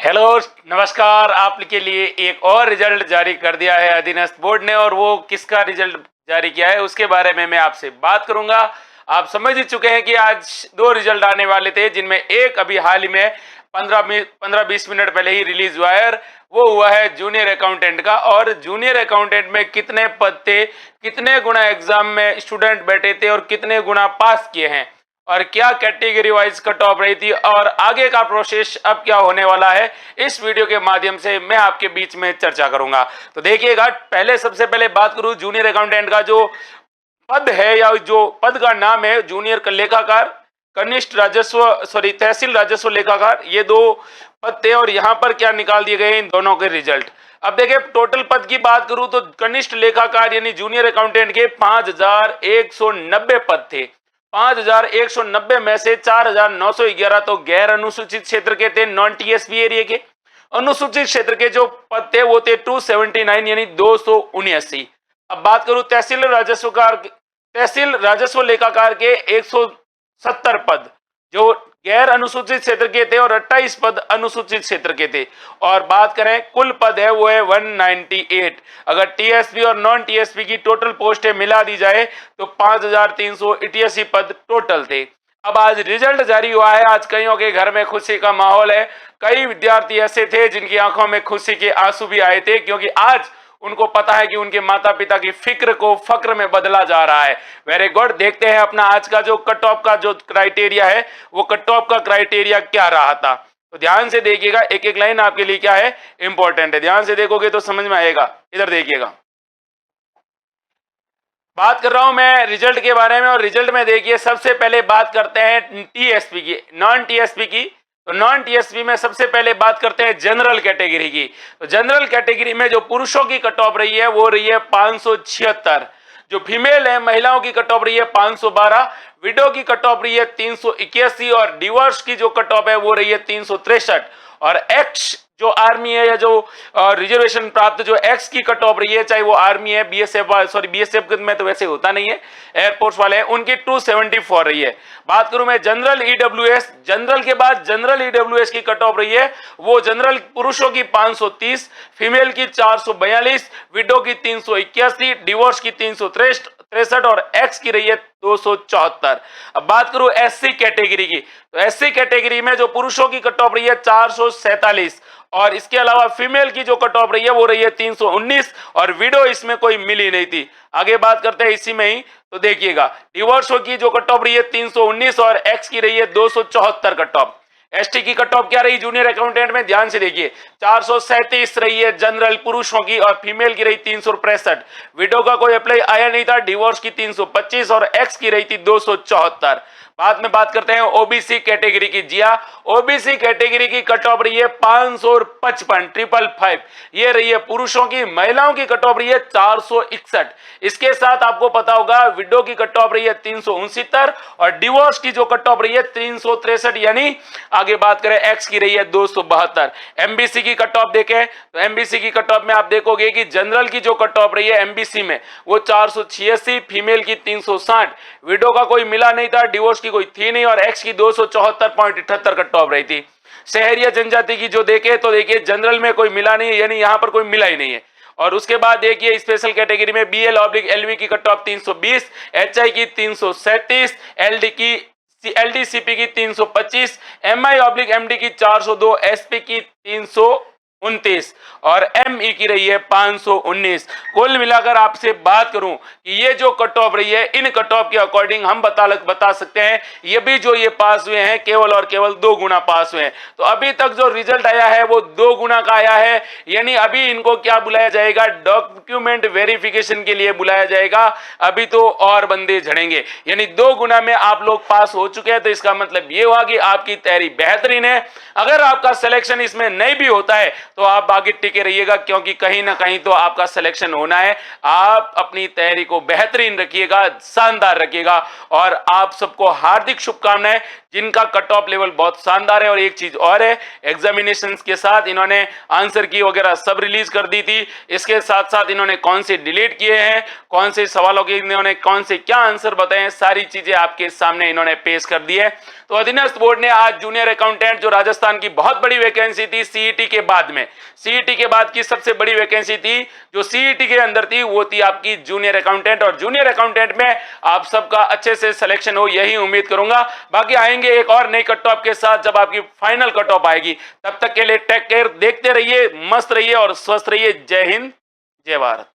Hello, नमस्कार। आपके लिए एक और रिजल्ट जारी कर दिया है अधीनस्थ बोर्ड ने, और वो किसका रिजल्ट जारी किया है उसके बारे में मैं आपसे बात करूंगा। आप समझ ही चुके हैं कि आज दो रिजल्ट आने वाले थे, जिनमें एक अभी हाल ही में 15-20 मिनट पहले ही रिलीज हुआ है। वो हुआ है जूनियर अकाउंटेंट का। और जूनियर अकाउंटेंट में कितने पद थे, कितने गुना एग्जाम में स्टूडेंट बैठे थे और कितने गुना पास किए हैं, और क्या कैटेगरी वाइज कट ऑफ रही थी, और आगे का प्रोसेस अब क्या होने वाला है, इस वीडियो के माध्यम से मैं आपके बीच में चर्चा करूंगा। तो देखिएगा, सबसे पहले बात करूं जूनियर अकाउंटेंट का जो पद है, या जो पद का नाम है जूनियर लेखाकार, कनिष्ठ राजस्व तहसील राजस्व लेखाकार, ये दो पद थे। और यहाँ पर क्या निकाल दिए गए इन दोनों के रिजल्ट। अब देखिए, टोटल पद की बात करूं तो कनिष्ठ लेखाकार यानी जूनियर अकाउंटेंट के 5190 पद थे। 5190 में से 4911 तो गैर अनुसूचित क्षेत्र के थे, नॉन टीएसपी एरिया के। अनुसूचित क्षेत्र के जो पद थे वो थे 279 यानी 279। अब बात करूं तहसील राजस्व लेखाकार के 170 पद जो गैर अनुसूचित क्षेत्र के थे, और 28 पद अनुसूचित क्षेत्र के थे। और बात करें कुल पद है वो है 198। अगर टीएसपी और नॉन टीएसपी की टोटल पोस्टें मिला दी जाए तो 5388 पद टोटल थे। अब आज रिजल्ट जारी हुआ है। आज कईयों के घर में खुशी का माहौल है। कई विद्यार्थी ऐसे थे जिनकी आंखों में खुशी के आंसू भी आए थे, क्योंकि आज उनको पता है कि उनके माता पिता की फिक्र को फक्र में बदला जा रहा है। Very good. देखते हैं अपना आज का जो कट ऑफ का जो क्राइटेरिया है, वो कट ऑफ का क्राइटेरिया क्या रहा था। तो ध्यान से देखिएगा, एक एक लाइन आपके लिए क्या है, इंपॉर्टेंट है। ध्यान से देखोगे तो समझ में आएगा। इधर देखिएगा, बात कर रहा हूं मैं रिजल्ट के बारे में। और रिजल्ट में देखिए, सबसे पहले बात करते हैं टीएसपी की, नॉन टीएसपी की। तो नॉन टीएसपी में सबसे पहले बात करते हैं जनरल कैटेगरी की। तो जनरल कैटेगरी में जो पुरुषों की कट ऑफ रही है वो रही है 576। जो फीमेल है, महिलाओं की कट ऑफ रही है 512। विडो की कट ऑफ रही है 381। और डिवोर्स की जो कट ऑफ है वो रही है 363। और एक्स जो आर्मी है, या जो रिजर्वेशन प्राप्त जो एक्स की कट ऑफ रही है, चाहे वो आर्मी है, बीएसएफ में तो वैसे होता नहीं है, एयरफोर्स वाले हैं, उनकी 274 रही है। बात करूं मैं जनरल ईडब्ल्यूएस, जनरल के बाद जनरल ईडब्ल्यूएस की कट ऑफ रही है वो जनरल पुरुषों की 530, फीमेल की 442, विडो की 381, डिवोर्स की 363 और एक्स की रही है 274। अब बात करूं एससी कैटेगरी की। तो एससी कैटेगरी में जो पुरुषों की कट ऑफ रही है 447, और इसके अलावा फीमेल की जो कट ऑफ रही है वो रही है 319, और विडो इसमें कोई मिली नहीं थी। आगे बात करते हैं इसी में ही। तो देखिएगा, डिवोर्सों की जो कट ऑफ रही है 319 और एक्स की रही है 274 कट ऑफ। एसटी की कट ऑफ क्या रही जूनियर अकाउंटेंट में, ध्यान से देखिए, 437 रही है जनरल पुरुषों की, और फीमेल की रही 363। विडो का कोई अप्लाई आया नहीं था। डिवोर्स की 325 और एक्स की रही थी 274। बाद में बात करते हैं ओबीसी कैटेगरी की। जिया, ओबीसी कैटेगरी की कट ऑफ रही है 555 ये रही है पुरुषों की। महिलाओं की कट ऑफ रही है 461। इसके साथ आपको पता होगा विडो की कट ऑफ रही है 369, और डिवोर्स की जो कट ऑफ रही है 363, यानी आगे बात करें एक्स की रही है 272। एमबीसी की कट ऑफ देखें तो एमबीसी की कट ऑफ में आप देखोगे कि जनरल की जो कट ऑफ रही है एमबीसी में वो 486, फीमेल की 360, विडो का कोई मिला नहीं था, डिवोर्स की कोई थी नहीं, और एक्स की 274.78 कट ऑफ रही थी। शहरिया जनजाति की जो देखे तो देखिए जनरल में कोई मिला नहीं है, यानी यहां पर कोई मिला ही नहीं है। और उसके बाद देखिए स्पेशल कैटेगरी में बीएल/एलवी की कट ऑफ 320, एचआई की 337, एलडीसीपी की 325, एमआई/एमडी की 402, एसपी की 329 और एमई की रही है 519। कुल मिलाकर आपसे बात करूं कि ये जो कट ऑफ रही है, इन कट ऑफ के अकॉर्डिंग हम बता सकते हैं ये भी जो ये पास हुए हैं केवल और केवल 2 गुना पास हुए हैं। तो अभी तक जो रिजल्ट आया है वो 2 गुना का आया है, यानी अभी इनको क्या बुलाया जाएगा, डॉक्यूमेंट वेरिफिकेशन के लिए बुलाया जाएगा। अभी तो और बंदे झड़ेंगे, यानी 2 गुना में आप लोग पास हो चुके हैं। तो इसका मतलब ये हुआ कि आपकी तैयारी बेहतरीन है। अगर आपका सिलेक्शन इसमें नहीं भी होता है तो आप आगे टिके रहिएगा, क्योंकि कहीं ना कहीं तो आपका सिलेक्शन होना है। आप अपनी तैयारी को बेहतरीन रखिएगा, शानदार रखिएगा, और आप सबको हार्दिक शुभकामनाएं जिनका कट ऑफ लेवल बहुत शानदार है। और एक चीज और है, एग्जामिनेशन के साथ इन्होंने आंसर की वगैरह सब रिलीज कर दी थी। इसके साथ साथ इन्होंने कौन से डिलीट किए हैं, कौन से सवालों के इन्होंने कौन से क्या आंसर बताए हैं, सारी चीजें आपके सामने इन्होंने पेश कर दी है। तो अधीनस्थ बोर्ड ने आज जूनियर अकाउंटेंट, जो राजस्थान की बहुत बड़ी वैकेंसी थी सीईटी के बाद में, सीईटी के बाद की सबसे बड़ी वैकेंसी थी जो सीईटी के अंदर थी, वो थी आपकी जूनियर अकाउंटेंट। और जूनियर अकाउंटेंट में आप सबका अच्छे से सिलेक्शन हो, यही उम्मीद करूंगा। बाकी आएंगे एक और नई कट ऑफ के साथ जब आपकी फाइनल कट ऑफ आएगी। तब तक के लिए टेक केयर, देखते रहिए, मस्त रहिए और स्वस्थ रहिए। जय हिंद, जय भारत।